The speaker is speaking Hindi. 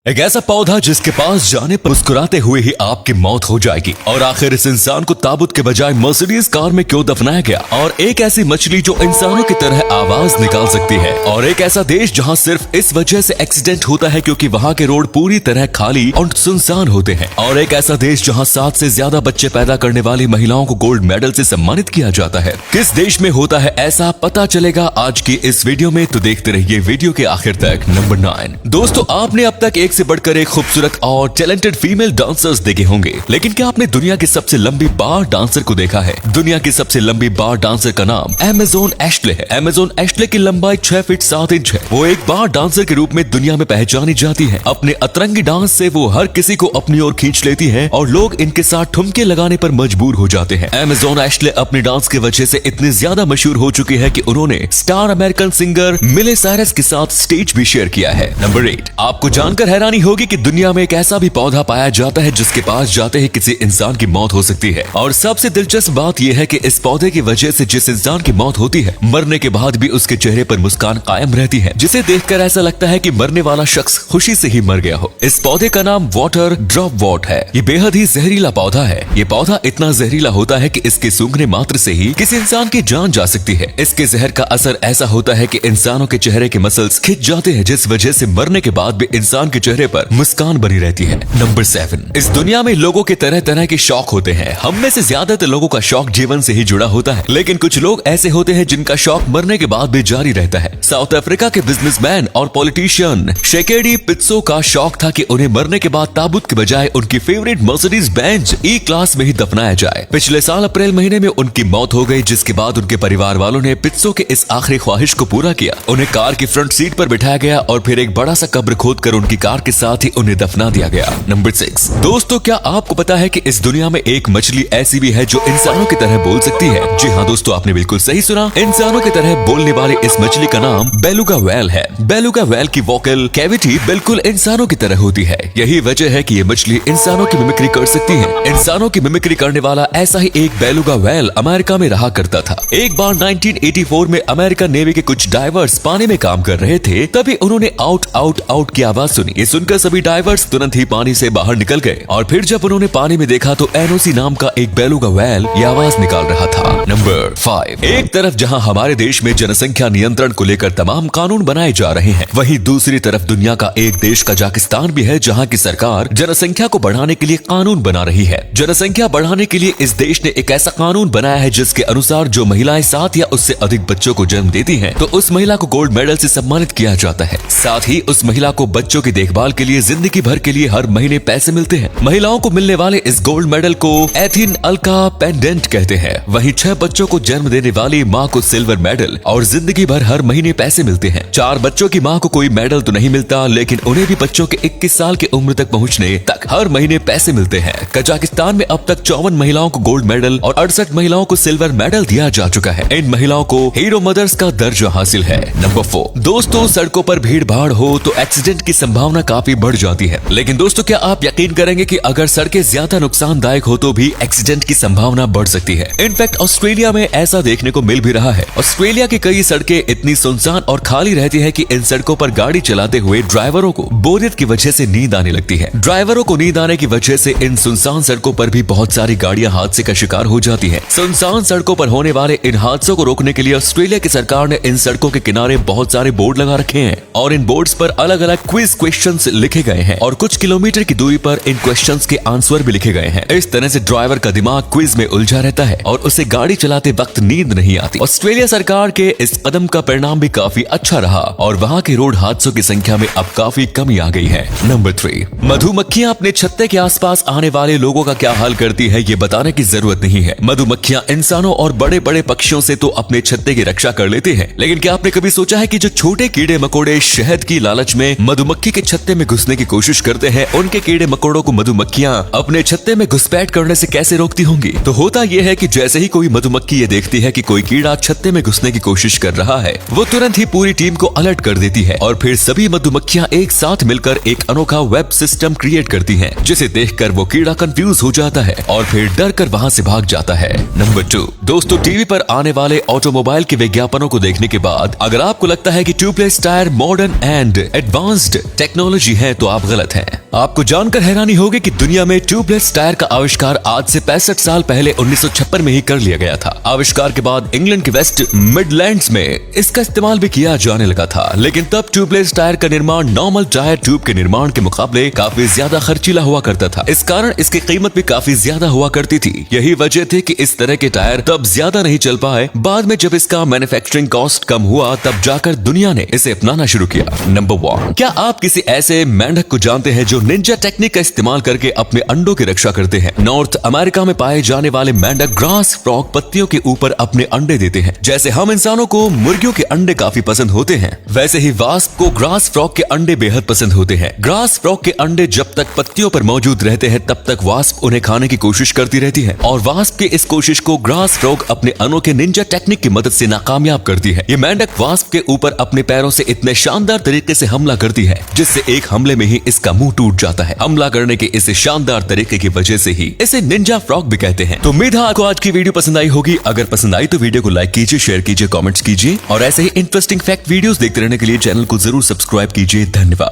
एक ऐसा पौधा जिसके पास जाने पर मुस्कुराते हुए ही आपकी मौत हो जाएगी। और आखिर इस इंसान को ताबूत के बजाय मर्सिडीज कार में क्यों दफनाया गया। और एक ऐसी मछली जो इंसानों की तरह आवाज निकाल सकती है। और एक ऐसा देश जहां सिर्फ इस वजह से एक्सीडेंट होता है क्योंकि वहां के रोड पूरी तरह खाली और सुनसान होते हैं। और एक ऐसा देश जहां 7 से ज्यादा बच्चे पैदा करने वाली महिलाओं को गोल्ड मेडल से सम्मानित किया जाता है। किस देश में होता है ऐसा, पता चलेगा आज की इस वीडियो में, तो देखते रहिए वीडियो के आखिर तक। नंबर 9। दोस्तों, आपने अब तक एक से बढ़कर एक खूबसूरत और टैलेंटेड फीमेल डांसर्स देखे होंगे, लेकिन क्या आपने दुनिया की सबसे लंबी बार डांसर को देखा है? दुनिया की सबसे लंबी बार डांसर का नाम अमेजोन एश्ले है। अमेजोन एश्ले की लंबाई 6 फीट 7 इंच है। वो एक बार डांसर के रूप में दुनिया में पहचानी जाती है। अपने अतरंगी डांस से वो हर किसी को अपनी ओर खींच लेती है और लोग इनके साथ ठुमके लगाने पर मजबूर हो जाते हैं। अमेजोन एश्ले अपने डांस की वजह से इतनी ज्यादा मशहूर हो चुकी है कि उन्होंने स्टार अमेरिकन सिंगर मिले साइरस के साथ स्टेज भी शेयर किया है। नंबर 8। आपको जानकर हैरानी होगी कि दुनिया में एक ऐसा भी पौधा पाया जाता है जिसके पास जाते ही किसी इंसान की मौत हो सकती है। और सबसे दिलचस्प बात यह है कि इस पौधे की वजह से जिस इंसान की मौत होती है, मरने के बाद भी उसके चेहरे पर मुस्कान कायम रहती है, जिसे देखकर ऐसा लगता है कि मरने वाला शख्स खुशी से ही मर गया हो। इस पौधे का नाम वाटर ड्रॉप वॉट है। ये बेहद ही जहरीला पौधा है। ये पौधा इतना जहरीला होता है कि इसके सूंघने मात्र से ही किसी इंसान की जान जा सकती है। इसके जहर का असर ऐसा होता है कि इंसानों के चेहरे के मसल्स खिंच जाते हैं, जिस वजह से मरने के बाद भी इंसान के चेहरे पर मुस्कान बनी रहती है। नंबर 7। इस दुनिया में लोगों के तरह तरह के शौक होते हैं। हम में से ज्यादातर लोगों का शौक जीवन से ही जुड़ा होता है, लेकिन कुछ लोग ऐसे होते हैं जिनका शौक मरने के बाद भी जारी रहता है। साउथ अफ्रीका के बिजनेसमैन और पॉलिटिशियन शेकेडी पित्सो का शौक था कि उन्हें मरने के बाद ताबूत के बजाय उनकी फेवरेट मर्सिडीज बेंज ई क्लास में ही दफनाया जाए। पिछले साल अप्रैल महीने में उनकी मौत हो गई, जिसके बाद उनके परिवार वालों ने पित्सो के इस आखिरी ख्वाहिश को पूरा किया। उन्हें कार की फ्रंट सीट पर बिठाया गया और फिर एक बड़ा सा कब्र खोदकर उनकी कार के साथ ही उन्हें दफना दिया गया। नंबर 6। दोस्तों, क्या आपको पता है कि इस दुनिया में एक मछली ऐसी भी है जो इंसानों की तरह बोल सकती है? जी हाँ दोस्तों, आपने बिल्कुल सही सुना। इंसानों की तरह बोलने वाली इस मछली का नाम बेलुगा व्हेल है। बेलुगा व्हेल की वोकल कैविटी बिल्कुल इंसानों की तरह होती है। यही वजह है कि ये मछली इंसानों की मिमिक्री कर सकती है। इंसानों की मिमिक्री करने वाला ऐसा ही एक बेलुगा व्हेल अमेरिका में रहा करता था। एक बार 1984 में अमेरिकन नेवी के कुछ डाइवर्स पानी में काम कर रहे थे, तभी उन्होंने आउट आउट आउट की आवाज सुनी। ये सुनकर सभी डाइवर्स तुरंत ही पानी से बाहर निकल गए और फिर जब उन्होंने पानी में देखा तो एनओसी नाम का एक बेलुगा व्हेल ये आवाज निकाल रहा था। नंबर 5। एक तरफ जहां हमारे देश में जनसंख्या नियंत्रण को लेकर तमाम कानून बनाए जा रहे हैं, वहीं दूसरी तरफ दुनिया का एक देश कजाकिस्तान भी है, जहां की सरकार जनसंख्या को बढ़ाने के लिए कानून बना रही है। जनसंख्या बढ़ाने के लिए इस देश ने एक ऐसा कानून बनाया है जिसके अनुसार जो महिलाएं 7 या उससे अधिक बच्चों को जन्म देती हैं, तो उस महिला को गोल्ड मेडल से सम्मानित किया जाता है। साथ ही उस महिला को बच्चों की देखभाल के लिए जिंदगी भर के लिए हर महीने पैसे मिलते हैं। महिलाओं को मिलने वाले इस गोल्ड मेडल को एथिन अल्का पेंडेंट कहते हैं। वहीं 6 बच्चों को जन्म देने वाली माँ को सिल्वर मेडल और जिंदगी भर हर महीने पैसे मिलते हैं। 4 बच्चों की माँ को कोई मेडल तो नहीं मिलता, लेकिन उन्हें भी बच्चों के 21 साल की उम्र तक पहुँचने तक हर महीने पैसे मिलते हैं। कजाकिस्तान में अब तक 54 महिलाओं को गोल्ड मेडल और 68 महिलाओं को सिल्वर मेडल दिया जा चुका है। इन महिलाओं को हीरो मदर्स का दर्जा हासिल है। नंबर 4। दोस्तों, सड़कों पर भीड़ भाड़ हो तो एक्सीडेंट की संभावना काफी बढ़ जाती है, लेकिन दोस्तों क्या आप यकीन करेंगे कि अगर सड़कें ज्यादा नुकसानदायक हो तो भी एक्सीडेंट की संभावना बढ़ सकती है। इनफैक्ट ऑस्ट्रेलिया में ऐसा देखने को मिल भी रहा है। ऑस्ट्रेलिया की कई सड़कें इतनी सुनसान और खाली रहती है कि इन सड़कों पर गाड़ी चलाते हुए ड्राइवरों को बोरियत की वजह से नींद आने लगती है। ड्राइवरों को नींद आने की वजह से इन सुनसान सड़कों पर भी बहुत सारी गाड़ियां हादसे का शिकार हो जाती है। सुनसान सड़कों पर होने वाले इन हादसों को रोकने के लिए ऑस्ट्रेलिया की सरकार ने इन सड़कों के किनारे बहुत सारे बोर्ड लगा रखे हैं और इन बोर्ड्स पर अलग अलग क्विज क्वेश्चंस लिखे गए हैं और कुछ किलोमीटर की दूरी पर इन क्वेश्चंस के आंसर भी लिखे गए हैं। इस तरह से ड्राइवर का दिमाग क्विज में उलझा रहता है और उसे गाड़ी चलाते वक्त नींद नहीं आती। ऑस्ट्रेलिया सरकार के इस कदम का परिणाम भी काफी अच्छा रहा और वहाँ के रोड हादसों की संख्या में अब काफी कमी आ गई है। नंबर 3। मधुमक्खियां अपने छत्ते के आसपास आने वाले लोगों का क्या हाल करती है ये बताने की जरूरत नहीं है। मधुमक्खियां इंसानों और बड़े बड़े पक्षियों से तो अपने छत्ते की रक्षा कर लेते हैं, लेकिन क्या आपने कभी सोचा है कि जो छोटे कीड़े मकोड़े शहद की लालच में मधुमक्खी के छत्ते में घुसने की कोशिश करते हैं, उनके कीड़े मकोड़ों को मधुमक्खियां अपने छत्ते में घुसपैठ करने से कैसे रोकती होंगी? तो होता यह है कि जैसे ही कोई मधुमक्खी ये देखती है कि कोई कीड़ा छत्ते में घुसने की कोशिश कर रहा है, वो तुरंत ही पूरी टीम को अलर्ट कर देती है और फिर सभी मधुमक्खियां एक साथ मिलकर एक अनोखा वेब सिस्टम क्रिएट करती हैं, जिसे देखकर वो कीड़ा कंफ्यूज हो जाता है और फिर डर कर वहां से भाग जाता है। नंबर 2। दोस्तों, टीवी पर आने वाले ऑटोमोबाइल के विज्ञापनों को देखने के बाद अगर आपको लगता है कि tubeless tyre modern and advanced technology technology हैं तो आप गलत हैं। आपको जानकर हैरानी होगी कि दुनिया में ट्यूबलेस टायर का आविष्कार आज से 65 साल पहले 1956 में ही कर लिया गया था। आविष्कार के बाद इंग्लैंड के वेस्ट मिडलैंड्स में इसका इस्तेमाल भी किया जाने लगा था, लेकिन तब ट्यूबलेस टायर का निर्माण नॉर्मल टायर ट्यूब के निर्माण के मुकाबले काफी ज्यादा खर्चीला हुआ करता था। इस कारण इसकी कीमत भी काफी ज्यादा हुआ करती थी। यही वजह थी कि इस तरह के टायर तब ज्यादा नहीं चल पाए। बाद में जब इसका मैन्युफैक्चरिंग कॉस्ट कम हुआ तब जाकर दुनिया ने इसे अपनाना शुरू किया। नंबर 1, क्या आप किसी ऐसे मेंढक को जानते हैं जो निंजा टेक्निक का इस्तेमाल करके अपने अंडों की रक्षा करते हैं? नॉर्थ अमेरिका में पाए जाने वाले मेंढक ग्रास फ्रॉग पत्तियों के ऊपर अपने अंडे देते हैं। जैसे हम इंसानों को मुर्गियों के अंडे काफी पसंद होते हैं, वैसे ही वास्प को ग्रास फ्रॉग के अंडे बेहद पसंद होते हैं। ग्रास फ्रॉग के अंडे जब तक पत्तियों पर मौजूद रहते हैं तब तक वास्प उन्हें खाने की कोशिश करती रहती है, और वास्प की इस कोशिश को ग्रास फ्रॉग अपने अनोखे निंजा टेक्निक की मदद से नाकामयाब करती है। ये मेंढक वास्प के ऊपर अपने पैरों से इतने शानदार तरीके से हमला करती है जिससे एक हमले में ही इसका मुंह टूट जाता है। हमला करने के इस शानदार तरीके की वजह से ही इसे निंजा फ्रॉग भी कहते हैं। तो उम्मीद है आपको आज की वीडियो पसंद आई होगी। अगर पसंद आई तो वीडियो को लाइक कीजिए, शेयर कीजिए, कमेंट्स कीजिए और ऐसे ही इंटरेस्टिंग फैक्ट वीडियोस देखते रहने के लिए चैनल को जरूर सब्सक्राइब कीजिए। धन्यवाद।